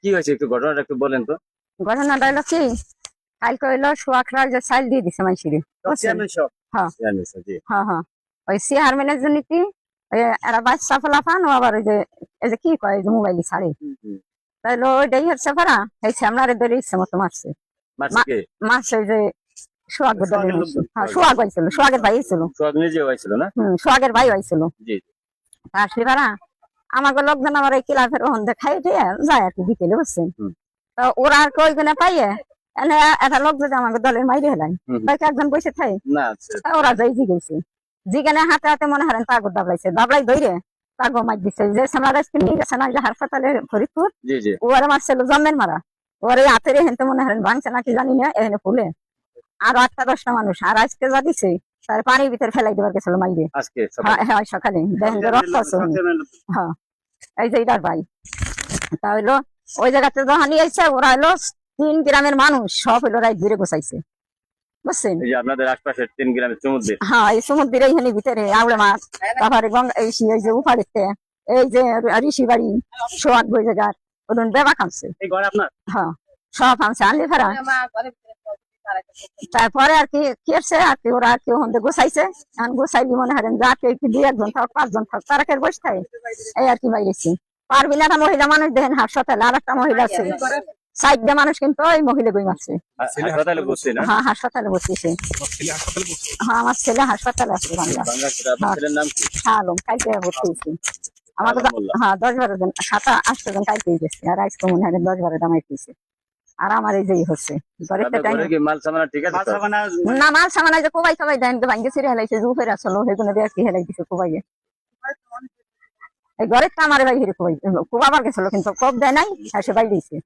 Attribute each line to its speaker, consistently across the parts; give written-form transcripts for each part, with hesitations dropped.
Speaker 1: কি হয়েছে একটু ঘটনাটা একটু বলেন তো।
Speaker 2: ঘটনাটা হলো কি, কালকে হইলো সোয়াখরা যে চাইল দিয়ে দিছে মানুষের। হ্যাঁ হ্যাঁ হ্যাঁ, ওই চেয়ারম্যানের জন্য কি এরা বাচ্চা ফলাফান ও আবার ওই যে কি কয় যে মোবাইল ছাড়ে, তাইলে ওইটাই হচ্ছে পারা এই সামনারে ধরে ইচ্ছে মতো মারছে। মারছে ওই যে সোহাগ সোহাগ হয়েছিল, সোহাগের ভাই ছিল, সোহাগের ভাই হয়েছিল। আর সে পারা আমাকে লোকজন আমার এই ক্লাবের ওখান খাই দিয়ে যায় আর কি বিকেলে, বুঝছেন। তো ওরা আর কি ওইখানে পাইয়ে এনে একটা লোক যদি আমাকে দলের মাইরে হেলাই একজন বসে থাকে, ওরা যাই জিগেছে, জিগানে হাতে হাতে মনে হারেন পাগর দাবলাইছে, দাবলাই ধরে পাগর মার দিচ্ছে। যে সামরাজকে নিয়ে গেছে না যে হাসপাতালে ফরিদপুর, ওরা মারছিল জন্মের মারা, ওরা হাতের হেনতে মনে হারেন ভাঙছে নাকি জানি না, এখানে ফুলে আর 8-10টা মানুষ। আর আজকে যা দিছে তার পানির ভিতরে ফেলাই দেবার গেছিল মাইরে, হ্যাঁ সকালে দেখেন যে রক্ত আছে। হ্যাঁ এই যে এটার ভাই, তা হইলো ওই জায়গাতে যখন নিয়ে আসছে ওরা হলো 3 গ্রামের মানুষ সব হইলো রাত ঘুরে গোছাইছে, বুঝছেন।
Speaker 1: আপনাদের আশপাশের 3 গ্রামের সমুদ্রে,
Speaker 2: হ্যাঁ এই সমুদ্রের এইখানে ভিতরে আউড়ে মাছ, তারপরে গঙ্গা এই যে উপাড়িতে এই যে ঋষি বাড়ি সোয়াগ বই জায়গার ওদের বেবা খামছে, হ্যাঁ সব খামছে আনলি ফেরা। তারপরে আর কি কেছে আর কি ওরা আর কি ওখান গোছাইছে, এখন গোছাইলি মনে হারেন যা কেউ কি 2-1 থাক 5 জন থাক তারা কে বসে থাকে এই আর কি বাইরেছি। পারবি না, একটা মহিলা মানুষ দেখেন হাসপাতালে, আর একটা মহিলা আছে 4টা মানুষ কিন্তু ওই মহিলা বই মারছে। হ্যাঁ হাসপাতালে বসেছে, হ্যাঁ আমার ছেলে হাসপাতালে আছে আলম, কালকে ভর্তি হয়েছে আমাদের। হ্যাঁ 10-12 জন 7-8 জন কালকে গেছে, আর আজকে মনে হয় 10-12 দামাই পেয়েছে। আর আমার এই যে হচ্ছে না মাল সামানা যে কোবাই সবাই দেন ভাঙ্গে ছিঁড়ে হেলাইছে, জুফের আসলো সেগুলো দিয়ে কি হেলাই দিছে কোবাইয়ে। এই ঘরের তো আমার ভাই হিরে কোবাই কোবাবার গেছিল কিন্তু কব দেয় নাই, সে বাই দিয়েছে।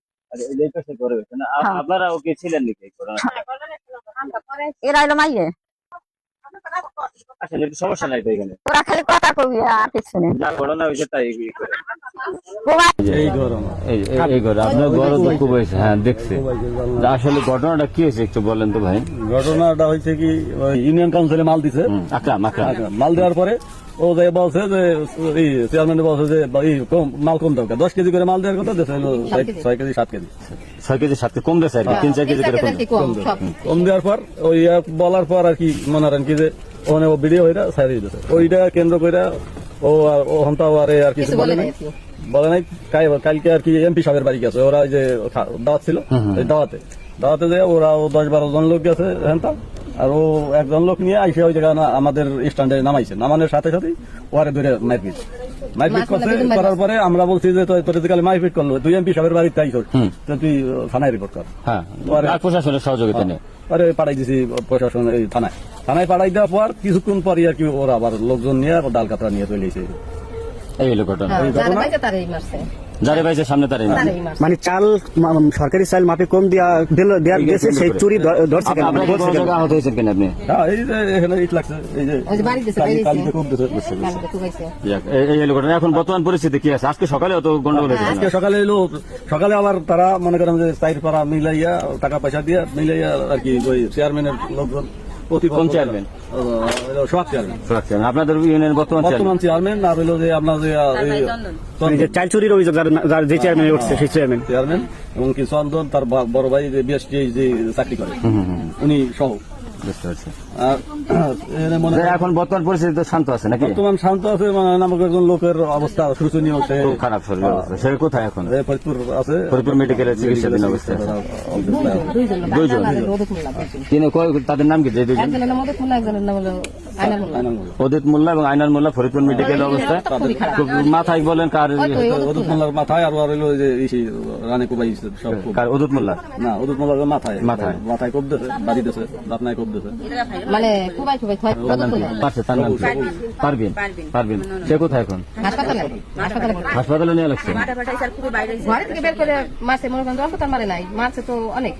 Speaker 2: এরা এলো মাইয়ে,
Speaker 1: সমস্যা নাই তো এখানে,
Speaker 2: ওরা খালি কথা কবি আর কিছু নেই।
Speaker 3: হ্যাঁ দেখছি, আসলে ঘটনাটা কি হয়েছে একটু বলেন তো ভাই।
Speaker 4: ঘটনাটা হয়েছে কি, ইউনিয়ন কাউন্সিলে মাল দিছে, মাল দেওয়ার পরে ও যে বলছে যে চেয়ারম্যান বলছে যে মাল কম দরকার, 10 কেজি করে মাল দেওয়ার কথা, 6 কেজি 7 কেজি
Speaker 3: 6 কেজি 7 কেজি কম দেয়, 3-4 কেজি করে
Speaker 4: কম দেওয়ার পর ওই বলার পর আর কি মনে করেন কি যে ওখানে ও ভিডিও হইটা ছাড়িয়ে দিতেছে, ওইটা কেন্দ্র করে ও হন্তা আর কিছু বলে নাই। কালকে আর কি এমপি সাহেবের বাড়ি গেছে, ওরা যে দাওয়াত ছিল, দাওয়াতে যে ওরা 10-12 জন লোক গেছে হেনতা, আর ও একজন লোক নিয়ে আইসে ওই জায়গা আমাদের স্ট্যান্ডে নামাইছে, নামানোর সাথে সাথে ওরে ধরে মারপিট করছে। করার পরে আমরা বলছি যে তোর কালে মারপিট করলো, তুই এমপি সাহেবের বাড়িতে আইস, তুই থানায় রিপোর্ট কর।
Speaker 3: প্রশাসনের সহযোগিতা নেই,
Speaker 4: আরে পাঠাই দিছি প্রশাসন এই থানায় পাঠাই দেওয়ার পর কিছুক্ষণ পরই আর কি ওরা আবার লোকজন নিয়ে ডাল কাতরা নিয়ে চলে এসে
Speaker 3: এই হলো ঘটনা। যারে পাইছে সামনে তারই
Speaker 5: মানে চাল সরকারি চাল মাপে কম দেওয়ার গেছে, সেই চুরি ধরছে কেন?
Speaker 3: আহত হয়েছেন কেন আপনি?
Speaker 4: এই যে এখানে ইট লাগছে, এই যে
Speaker 3: এই হলো ঘটনা। এখন বর্তমান পরিস্থিতি কি আছে? আজকে সকালে অত গন্ডগোল হয়েছে,
Speaker 4: আজকে সকালে এলো, সকালে আবার তারা মনে করেন যে 4 পাড়া মিলাইয়া টাকা পয়সা দিয়ে মিলাইয়া আর কি ওই চেয়ারম্যানের লোকজন
Speaker 3: চেয়ারম্যান আপনাদের ইউনিয়নের বর্তমান
Speaker 4: চেয়ারম্যান, আর হইলো যে আপনার যে
Speaker 5: চাল চুরির অভিযোগ যে চেয়ারম্যান উঠছে সেই চেয়ারম্যান
Speaker 4: এবং কি চন্দন তার বড় ভাই যে বিএসটি যে চাকরি করে উনি সহ।
Speaker 3: বুঝতে পারছি।
Speaker 4: এখন
Speaker 3: বর্তমান পরিস্থিতি শান্ত আছে নাকি?
Speaker 4: বর্তমান শান্ত আছে, নামক একজন লোকের অবস্থা শোচনীয়,
Speaker 3: খুব খারাপ শরীর অবস্থা। সে কোথায় এখন?
Speaker 4: ফরিদপুর আছে,
Speaker 3: ফরিদপুর মেডিকেলে চিকিৎসাধীন অবস্থায়। 2 জন। তাদের নাম কি? যে 2 জন, উদিত মোল্লা এবং আইনাল মোল্লা, ফরিদপুর মেডিকেল অবস্থায়। মাথায় বলেন কার?
Speaker 4: উদিত মোল্লার মাথায়, আর হইলো যে রানে কোবাই সব।
Speaker 3: উদিত মোল্লা
Speaker 4: না, উদিত মোল্লার মাথায় কোপ দিয়েছে, বাড়ি দিয়েছে, দাঁতনায় কোপ দিয়েছে।
Speaker 2: মানে কুবাই কুবাই
Speaker 3: তার নাম পারবিন। সে কোথায় এখন? হাসপাতালে নিয়ে লাগছে।
Speaker 2: ঘরে থেকে বের করে মারছে, মনে করেন অল্প তার মারে নাই, মারছে তো অনেক।